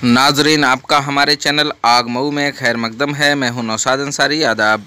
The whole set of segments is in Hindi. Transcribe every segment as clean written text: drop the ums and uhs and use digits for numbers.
नाजरीन, आपका हमारे चैनल आग मऊ में खैर मकदम है। मैं हूं नौशाद अंसारी। आदाब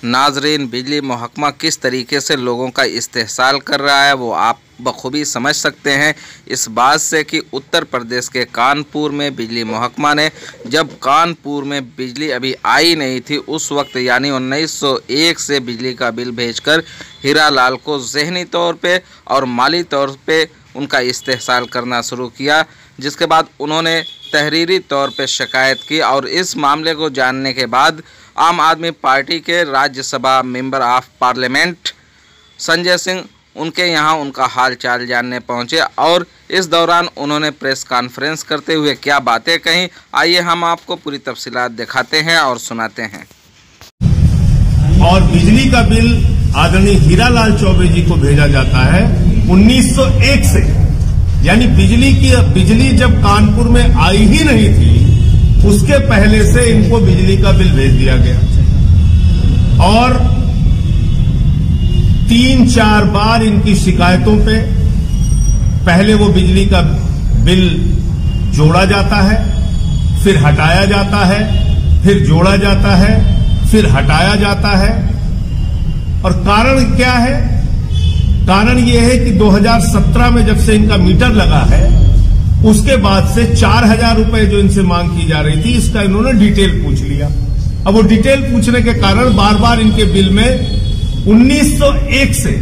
नाजरीन, बिजली महकमा किस तरीके से लोगों का इस्तेहसाल कर रहा है वो आप बखूबी समझ सकते हैं इस बात से कि उत्तर प्रदेश के कानपुर में बिजली महकमा ने, जब कानपुर में बिजली अभी आई नहीं थी उस वक्त यानी 1901 से बिजली का बिल भेजकर हीरालाल को ज़हनी तौर पे और माली तौर पे उनका इस्तेहसाल करना शुरू किया, जिसके बाद उन्होंने तहरीरी तौर पे शिकायत की। और इस मामले को जानने के बाद आम आदमी पार्टी के Rajya Sabha member of parliament Sanjay Singh उनके यहाँ उनका हाल चाल जानने पहुँचे और इस दौरान उन्होंने प्रेस कॉन्फ्रेंस करते हुए क्या बातें कहीं, आइए हम आपको पूरी तफसीलात दिखाते हैं और सुनाते हैं। और बिजली का बिल आदरणीय हीरालाल चौबे जी को भेजा जाता है 1901 से, यानी बिजली जब कानपुर में आई ही नहीं थी उसके पहले से इनको बिजली का बिल भेज दिया गया। और 3-4 बार इनकी शिकायतों पे पहले वो बिजली का बिल जोड़ा जाता है, फिर हटाया जाता है, फिर जोड़ा जाता है, फिर हटाया जाता है। और कारण क्या है? कारण ये है कि 2017 में जब से इनका मीटर लगा है उसके बाद से 4,000 रुपए जो इनसे मांग की जा रही थी इसका इन्होंने डिटेल पूछ लिया। अब वो डिटेल पूछने के कारण बार बार इनके बिल में 1901 से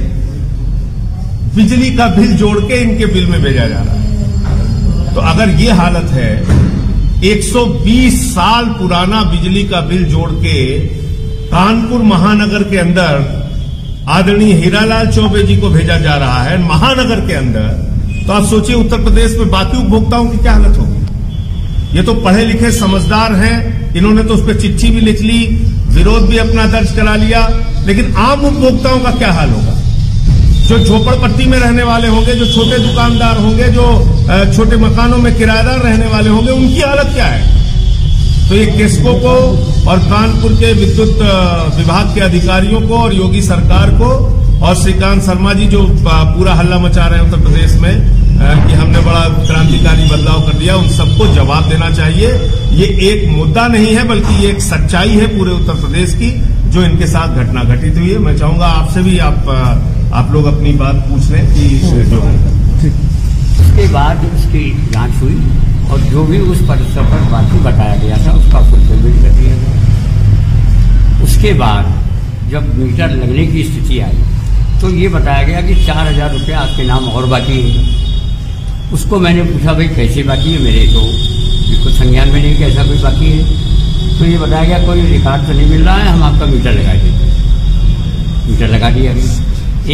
बिजली का बिल जोड़ के इनके बिल में भेजा जा रहा है। तो अगर ये हालत है, 120 साल पुराना बिजली का बिल जोड़ के कानपुर महानगर के अंदर आदरणीय हीरालाल चौबे जी को भेजा जा रहा है महानगर के अंदर, तो आप सोचिए उत्तर प्रदेश में बाकी उपभोक्ताओं की क्या हालत होगी। ये तो पढ़े लिखे समझदार हैं, इन्होंने तो उस पर चिट्ठी भी लिख ली, विरोध भी अपना दर्ज करा लिया, लेकिन आम उपभोक्ताओं का क्या हाल होगा? जो झोपड़पट्टी में रहने वाले होंगे, जो छोटे दुकानदार होंगे, जो छोटे मकानों में किराएदार रहने वाले होंगे, उनकी हालत क्या है? तो ये केस्को को और कानपुर के विद्युत विभाग के अधिकारियों को और योगी सरकार को और श्रीकांत शर्मा जी जो पूरा हल्ला मचा रहे हैं उत्तर प्रदेश में कि हमने बड़ा क्रांतिकारी बदलाव कर दिया, उन सबको जवाब देना चाहिए। ये एक मुद्दा नहीं है बल्कि ये एक सच्चाई है पूरे उत्तर प्रदेश की जो इनके साथ घटना घटित हुई है। मैं चाहूंगा आपसे भी आप लोग अपनी बात पूछ लें कि जो उसके बाद उसकी जांच हुई और जो भी उस परिसर पर बाकी बताया गया था उसका फुलफिलमेंट कर दिया गया। उसके बाद जब मीटर लगने की स्थिति आई तो ये बताया गया कि 4,000 रुपये आपके नाम और बाकी है। उसको मैंने पूछा भाई कैसे बाकी है, मेरे तो बिल्कुल संज्ञान में नहीं कि ऐसा कोई बाकी है। तो ये बताया गया कोई रिकॉर्ड तो नहीं मिल रहा है, हम आपका मीटर लगा देते हैं। मीटर लगा दिया गया।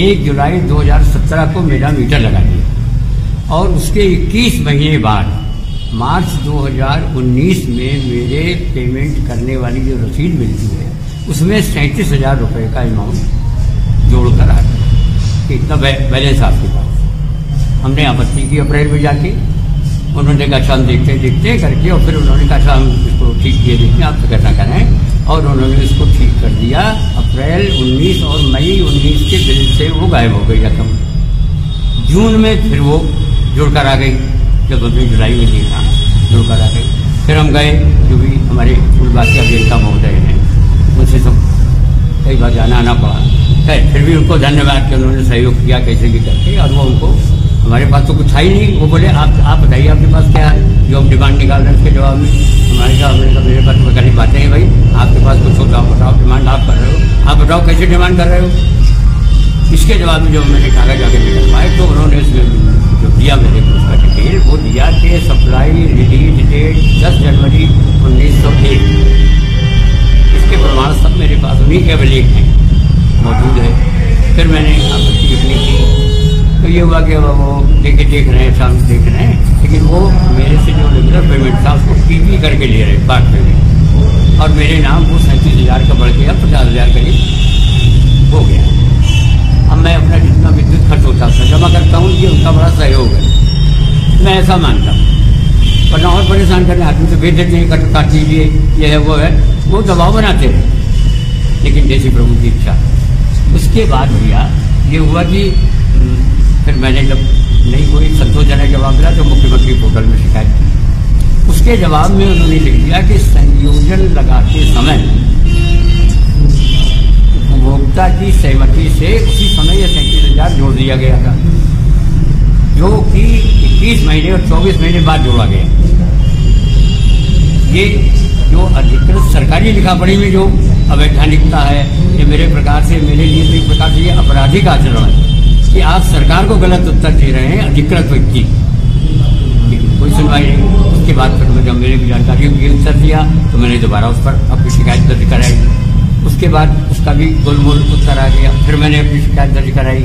1 जुलाई 2017 को मेरा मीटर लगा दिया और उसके 21 महीने बाद मार्च 2019 में मेरे पेमेंट करने वाली जो रसीद मिलती है उसमें 37,000 रुपये का अमाउंट जोड़कर आ गया कि इतना बैलेंस आपके पास। हमने आपत्ति की अप्रैल में जाके, उन्होंने कहा हम देखते करके, और फिर उन्होंने कहा हम इसको ठीक किए देखते हैं, आप तो कैसा करें, और उन्होंने इसको ठीक कर दिया। अप्रैल 19 और मई 19 के बिल से वो गायब हो गई रकम। जून में फिर वो जुड़कर आ गई, जब हमने जुलाई में देखा जुड़कर आ गई। फिर हम गए, जो भी हमारे फूलबाग अभियंता महोदय हैं उनसे सब कई बार जाना आना पड़ा है, फिर भी उनको धन्यवाद कि उन्होंने सहयोग किया कैसे भी करके। और वो उनको, हमारे पास तो कुछ था ही नहीं, वो बोले आप बताइए आपके पास क्या है जो हम डिमांड निकाल रहे हैं। उसके जवाब में हमारे कहा मेरे पास तो कई बातें हैं भाई, आपके पास कुछ होता आप बताओ, डिमांड आप कर रहे हो, आप बताओ कैसे डिमांड कर रहे हो। इसके जवाब में जब मैंने कागज आगे निकलवाए तो उन्होंने उसमें जो दिया मेरे को उसका डिटेल वो दिया कि सप्लाई रिलीज डेट 10 जनवरी 1901। इसके प्रमाण सब मेरे पास उन्हीं के अभिलेख हैं मौजूद है। फिर मैंने आपत्ति लिखनी की तो ये हुआ कि वो देख रहे हैं, शाम देख रहे हैं, लेकिन वो मेरे से जो रेगुलर पेमेंट था उसको टीपी करके ले रहे बात पेमेंट, और मेरे नाम वो 37,000 का बढ़ गया 50,000 करीब हो गया। अब मैं अपना जितना विद्युत खर्च होता था जमा करता हूँ, ये उनका बड़ा सहयोग है, मैं ऐसा मानता हूँ। वरना और परेशान करने आदमी तो भेज देते हैं, काट लीजिए, ये है वो है, वो दबाव बनाते हैं, लेकिन जैसी प्रभु की इच्छा। उसके बाद भैया ये हुआ कि फिर मैंने जब नहीं कोई संतोषजनक जवाब मिला तो मुख्यमंत्री पोर्टल में शिकायत की। उसके जवाब में उन्होंने लिख दिया कि संयोजन लगाते समय उपभोक्ता की सहमति से उसी समय यह 37,000 जोड़ दिया गया था, जो कि 21 महीने और 24 महीने बाद जोड़ा गया। ये जो अधिकृत सरकारी लिखा पढ़ी में जो अवैधानिकता है, ये मेरे लिए एक प्रकार से ये आपराधिक आचरण है कि आप सरकार को गलत उत्तर दे रहे हैं, अधिकृत व्यक्ति, कोई सुनवाई नहीं। उसके बाद फिर जब मेरे भी जानकारी को उत्तर दिया तो मैंने दोबारा उस पर अपनी शिकायत दर्ज कराई। उसके बाद उसका भी गोलमोल उत्तर आ गया, फिर मैंने अपनी शिकायत दर्ज कराई।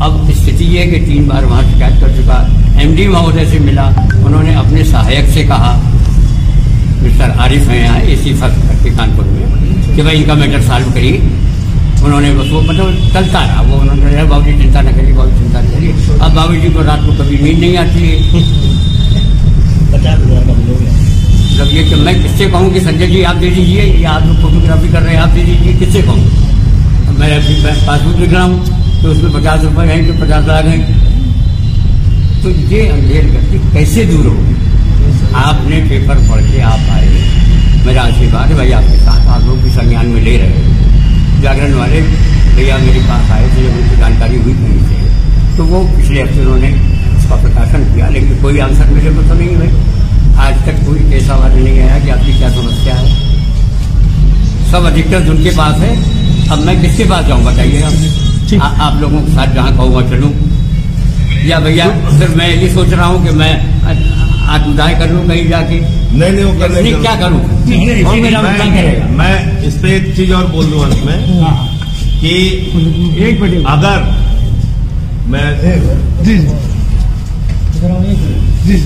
अब स्थिति ये है कि 3 बार वहाँ शिकायत कर चुका। MD महोदय से मिला, उन्होंने अपने सहायक से कहा, मिस्टर आरिफ हैं यहाँ AC फर्स्ट करके कानपुर में, कि भाई इनका मैटर सॉल्व करिए। उन्होंने बस वो मतलब चलता रहा, वो उन्होंने कहा बाबू जी चिंता न करिए, बाबू चिंता न करिए। अब बाबू जी को रात को कभी नींद नहीं आती है। 50,000 का बिल हो गया। मतलब ये कि मैं किससे कहूँ कि संजय जी आप दे दीजिए, या आप लोग फोटोग्राफी कर रहे हैं आप दे दीजिए, किससे कहूँ? मैं अपनी पासबुक लिख रहा हूँ तो उसमें 50 रुपये हैं तो 50 लाख हैं। तो ये अंधेर व्यक्ति कैसे दूर हो? आपने पेपर पढ़ के आप आए, मेरा आशीर्वाद है भाई आपके साथ, आप लोग भी संज्ञान में ले रहे हैं। जागरण वाले भैया मेरे पास आए थे, उनकी जानकारी हुई कहीं से, तो वो पिछले हफ्ते उन्होंने उसका प्रकाशन किया, लेकिन कोई आंसर मेरे को तो नहीं है। आज तक कोई ऐसा वाला नहीं आया कि आपकी क्या समस्या है। सब अधिकृत उनके पास है, अब मैं किसके पास जाऊँ बताइए आप? आप लोगों के साथ जहाँ कहूँगा चलूँ, या भैया सिर्फ मैं ये सोच रहा हूँ कि मैं आत्मदाय कर लूँ कहीं जाके? नहीं वो करने नहीं, क्या करूँ? मैं इस पे एक चीज और बोल दूं अंत में कि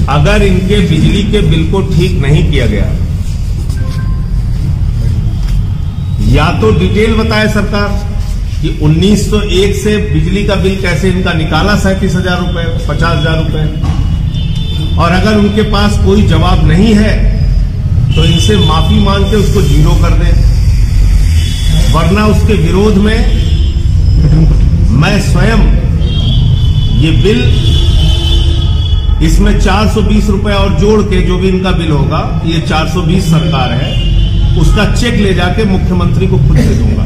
अगर इनके बिजली के बिल को ठीक नहीं किया गया, या तो डिटेल बताए सरकार कि 1901 से बिजली का बिल कैसे इनका निकाला 37,000 रुपए, 50,000 रुपए, और अगर उनके पास कोई जवाब नहीं है तो इनसे माफी मांग के उसको जीरो कर दें, वरना उसके विरोध में मैं स्वयं ये बिल, इसमें 420 रुपए और जोड़ के जो भी इनका बिल होगा, ये 420 सरकार है, उसका चेक ले जाके मुख्यमंत्री को खुद दे दूंगा,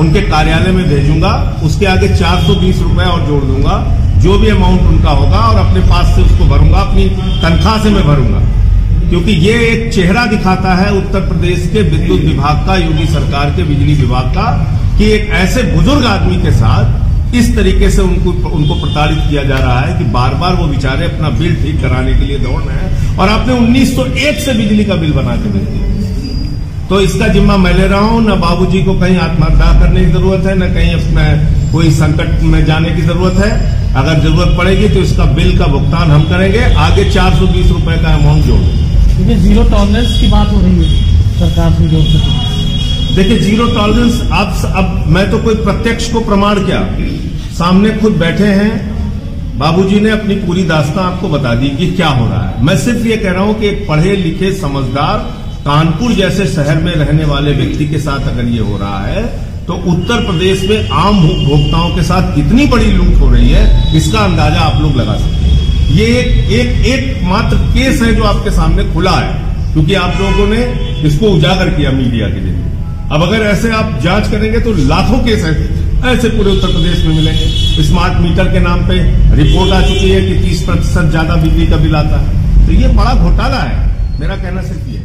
उनके कार्यालय में भेजूंगा, उसके आगे 420 रुपए और जोड़ दूंगा, जो भी अमाउंट उनका होगा, और अपने पास से उसको भरूंगा, अपनी तनख्वाह से मैं भरूंगा। क्योंकि ये एक चेहरा दिखाता है उत्तर प्रदेश के विद्युत विभाग का, योगी सरकार के बिजली विभाग का, कि एक ऐसे बुजुर्ग आदमी के साथ इस तरीके से उनको प्रताड़ित किया जा रहा है कि बार बार वो बेचारे अपना बिल ठीक कराने के लिए दौड़ रहे हैं, और आपने 1901 से बिजली का बिल बना के दे दिया। तो इसका जिम्मा मैं ले रहा हूं। न बाबूजी को कहीं आत्महत्या करने की जरूरत है, न कहीं अपने कोई संकट में जाने की जरूरत है। अगर जरूरत पड़ेगी तो इसका बिल का भुगतान हम करेंगे, आगे 420 रुपए का अमाउंट जोड़ देंगे। जीरो टॉलरेंस की बात हो रही है सरकार से जोड़ सकते। देखिए जीरो टॉलरेंस, अब मैं तो कोई प्रत्यक्ष को प्रमाण क्या, सामने खुद बैठे हैं, बाबूजी ने अपनी पूरी दास्तां आपको बता दी कि क्या हो रहा है। मैं सिर्फ ये कह रहा हूं कि एक पढ़े लिखे समझदार कानपुर जैसे शहर में रहने वाले व्यक्ति के साथ अगर ये हो रहा है, तो उत्तर प्रदेश में आम उपभोक्ताओं के साथ कितनी बड़ी लूट हो रही है, इसका अंदाजा आप लोग लगा सकते हैं। ये एक मात्र केस है जो आपके सामने खुला है, क्योंकि आप लोगों ने इसको उजागर किया मीडिया के जरिए। अब अगर ऐसे आप जांच करेंगे तो लाखों केस ऐसे पूरे उत्तर प्रदेश में मिलेंगे। स्मार्ट मीटर के नाम पे रिपोर्ट आ चुकी है कि 30% ज्यादा बिजली का बिल आता है। तो ये बड़ा घोटाला है, मेरा कहना सिर्फ ये।